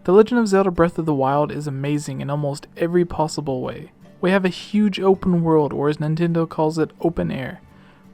The Legend of Zelda Breath of the Wild is amazing in almost every possible way. We have a huge open world, or as Nintendo calls it, open air.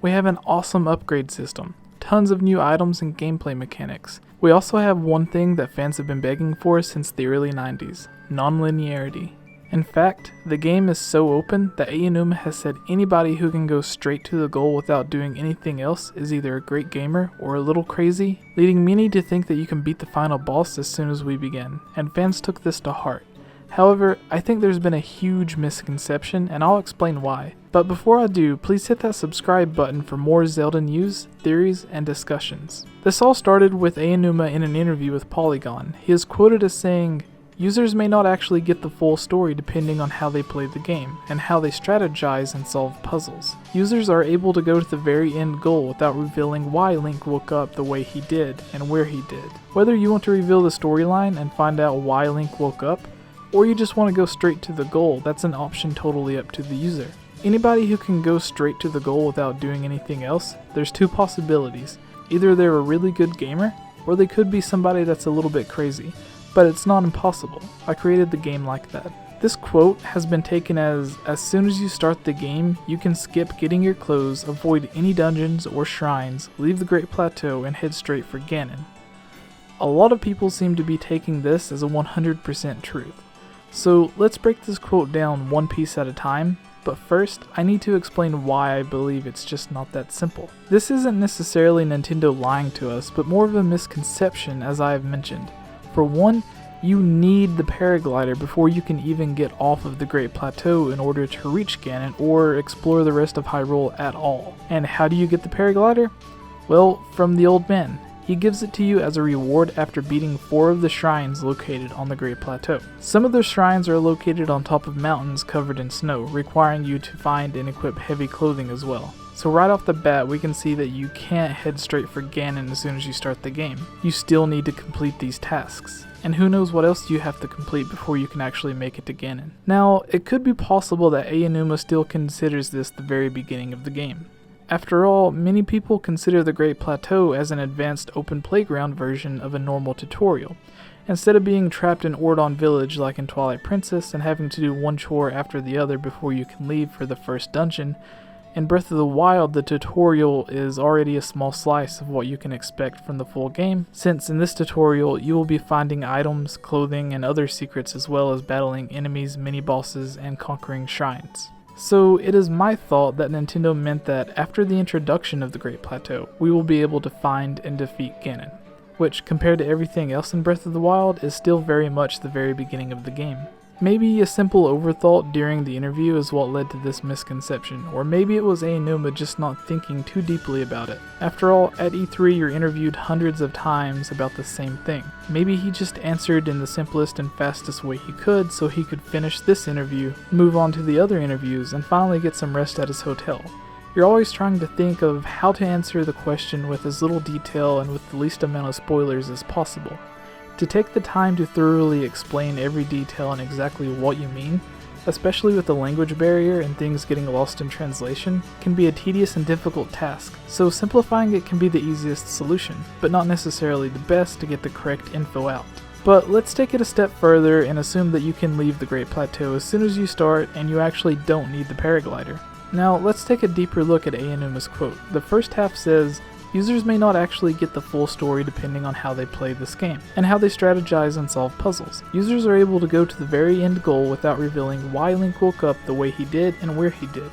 We have an awesome upgrade system, tons of new items and gameplay mechanics. We also have one thing that fans have been begging for since the early 90s, non-linearity. In fact, the game is so open that Aonuma has said anybody who can go straight to the goal without doing anything else is either a great gamer or a little crazy, leading many to think that you can beat the final boss as soon as we begin, and fans took this to heart. However, I think there's been a huge misconception, and I'll explain why. But before I do, please hit that subscribe button for more Zelda news, theories, and discussions. This all started with Aonuma in an interview with Polygon. He is quoted as saying, "Users may not actually get the full story depending on how they play the game, and how they strategize and solve puzzles. Users are able to go to the very end goal without revealing why Link woke up the way he did, and where he did. Whether you want to reveal the storyline and find out why Link woke up, or you just want to go straight to the goal, that's an option totally up to the user. Anybody who can go straight to the goal without doing anything else, there's two possibilities. Either they're a really good gamer, or they could be somebody that's a little bit crazy. But it's not impossible. I created the game like that." This quote has been taken as soon as you start the game, you can skip getting your clothes, avoid any dungeons or shrines, leave the Great Plateau, and head straight for Ganon. A lot of people seem to be taking this as a 100% truth. So let's break this quote down one piece at a time, but first I need to explain why I believe it's just not that simple. This isn't necessarily Nintendo lying to us, but more of a misconception, as I have mentioned. For one, you need the paraglider before you can even get off of the Great Plateau in order to reach Ganon or explore the rest of Hyrule at all. And how do you get the paraglider? Well, from the old man. He gives it to you as a reward after beating 4 of the shrines located on the Great Plateau. Some of the shrines are located on top of mountains covered in snow, requiring you to find and equip heavy clothing as well. So right off the bat, we can see that you can't head straight for Ganon as soon as you start the game. You still need to complete these tasks. And who knows what else you have to complete before you can actually make it to Ganon. Now, it could be possible that Aonuma still considers this the very beginning of the game. After all, many people consider the Great Plateau as an advanced open playground version of a normal tutorial. Instead of being trapped in Ordon Village like in Twilight Princess and having to do one chore after the other before you can leave for the first dungeon, in Breath of the Wild the tutorial is already a small slice of what you can expect from the full game, since in this tutorial you will be finding items, clothing, and other secrets as well as battling enemies, mini-bosses, and conquering shrines. So it is my thought that Nintendo meant that after the introduction of the Great Plateau, we will be able to find and defeat Ganon, which compared to everything else in Breath of the Wild is still very much the very beginning of the game. Maybe a simple overthought during the interview is what led to this misconception, or maybe it was Aonuma just not thinking too deeply about it. After all, at E3 you're interviewed hundreds of times about the same thing. Maybe he just answered in the simplest and fastest way he could so he could finish this interview, move on to the other interviews, and finally get some rest at his hotel. You're always trying to think of how to answer the question with as little detail and with the least amount of spoilers as possible. To take the time to thoroughly explain every detail and exactly what you mean, especially with the language barrier and things getting lost in translation, can be a tedious and difficult task, so simplifying it can be the easiest solution, but not necessarily the best to get the correct info out. But let's take it a step further and assume that you can leave the Great Plateau as soon as you start and you actually don't need the paraglider. Now let's take a deeper look at Aonuma's quote. The first half says, "Users may not actually get the full story depending on how they play this game, and how they strategize and solve puzzles. Users are able to go to the very end goal without revealing why Link woke up the way he did and where he did.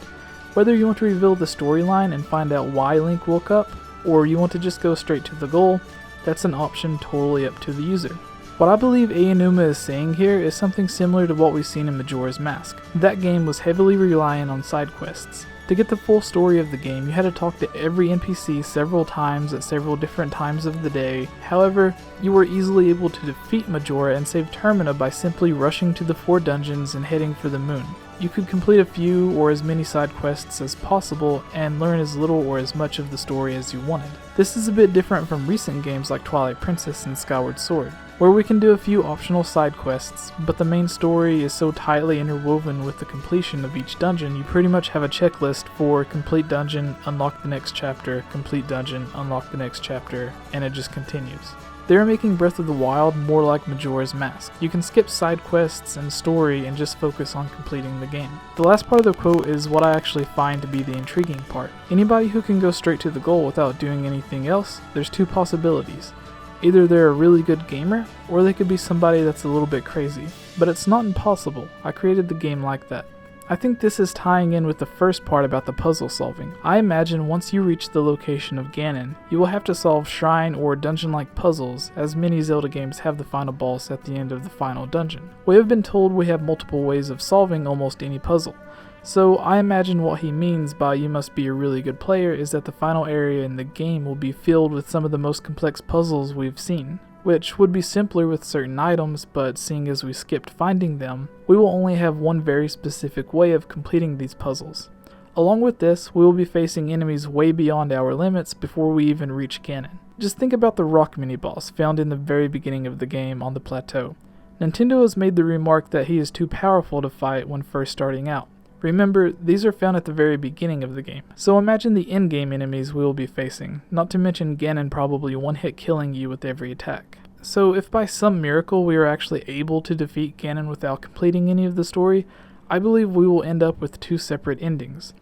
Whether you want to reveal the storyline and find out why Link woke up, or you want to just go straight to the goal, that's an option totally up to the user." What I believe Aonuma is saying here is something similar to what we've seen in Majora's Mask. That game was heavily reliant on side quests. To get the full story of the game, you had to talk to every NPC several times at several different times of the day. However, you were easily able to defeat Majora and save Termina by simply rushing to the 4 dungeons and heading for the moon. You could complete a few or as many side quests as possible and learn as little or as much of the story as you wanted. This is a bit different from recent games like Twilight Princess and Skyward Sword, where we can do a few optional side quests, but the main story is so tightly interwoven with the completion of each dungeon, you pretty much have a checklist for complete dungeon, unlock the next chapter, complete dungeon, unlock the next chapter, and it just continues. They are making Breath of the Wild more like Majora's Mask. You can skip side quests and story and just focus on completing the game. The last part of the quote is what I actually find to be the intriguing part. Anybody who can go straight to the goal without doing anything else, there's two possibilities. Either they're a really good gamer, or they could be somebody that's a little bit crazy. But it's not impossible. I created the game like that. I think this is tying in with the first part about the puzzle solving. I imagine once you reach the location of Ganon, you will have to solve shrine or dungeon-like puzzles, as many Zelda games have the final boss at the end of the final dungeon. We have been told we have multiple ways of solving almost any puzzle. So I imagine what he means by you must be a really good player is that the final area in the game will be filled with some of the most complex puzzles we've seen, which would be simpler with certain items, but seeing as we skipped finding them, we will only have one very specific way of completing these puzzles. Along with this, we will be facing enemies way beyond our limits before we even reach Ganon. Just think about the rock mini-boss found in the very beginning of the game on the plateau. Nintendo has made the remark that he is too powerful to fight when first starting out. Remember, these are found at the very beginning of the game, so imagine the in-game enemies we will be facing, not to mention Ganon probably one-hit killing you with every attack. So if by some miracle we are actually able to defeat Ganon without completing any of the story, I believe we will end up with two separate endings.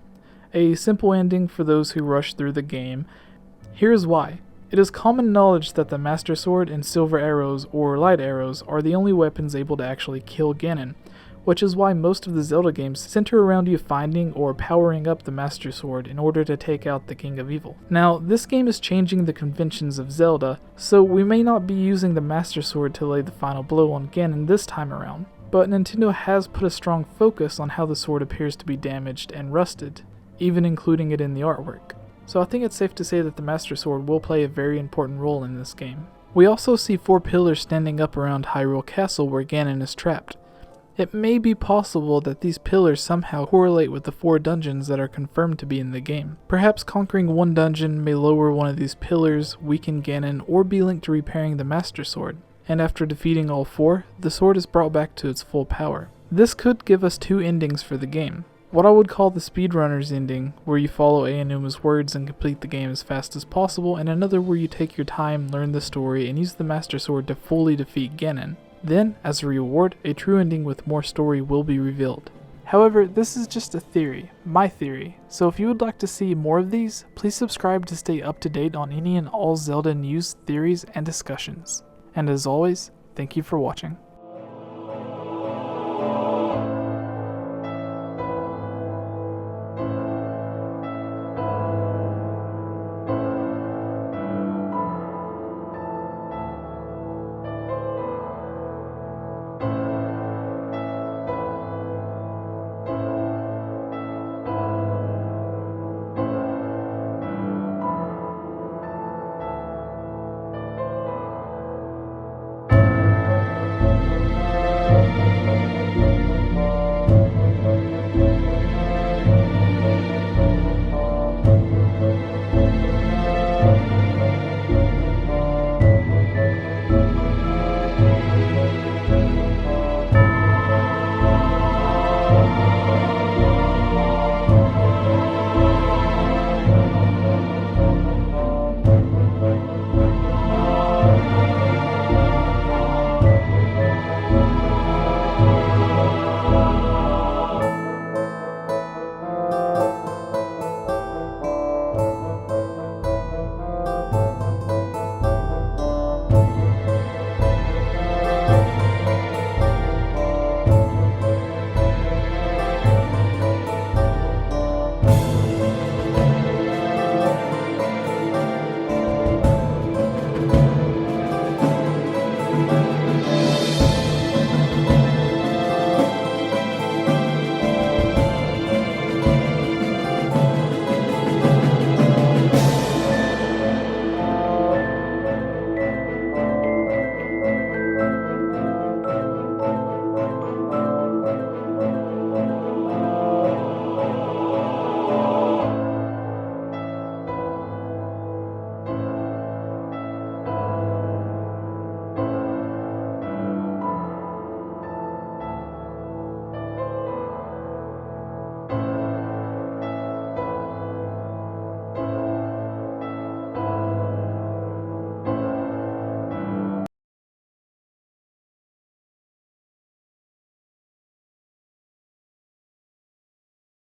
A simple ending for those who rush through the game. Here's why. It is common knowledge that the Master Sword and Silver Arrows or Light Arrows are the only weapons able to actually kill Ganon, which is why most of the Zelda games center around you finding or powering up the Master Sword in order to take out the King of Evil. Now, this game is changing the conventions of Zelda, so we may not be using the Master Sword to lay the final blow on Ganon this time around, but Nintendo has put a strong focus on how the sword appears to be damaged and rusted, even including it in the artwork. So I think it's safe to say that the Master Sword will play a very important role in this game. We also see 4 pillars standing up around Hyrule Castle where Ganon is trapped. It may be possible that these pillars somehow correlate with the 4 dungeons that are confirmed to be in the game. Perhaps conquering one dungeon may lower one of these pillars, weaken Ganon, or be linked to repairing the Master Sword. And after defeating all 4, the sword is brought back to its full power. This could give us 2 endings for the game. What I would call the speedrunner's ending, where you follow Aonuma's words and complete the game as fast as possible, and another where you take your time, learn the story, and use the Master Sword to fully defeat Ganon. Then, as a reward, a true ending with more story will be revealed. However, this is just a theory, my theory, so if you would like to see more of these, please subscribe to stay up to date on any and all Zelda news, theories, and discussions. And as always, thank you for watching.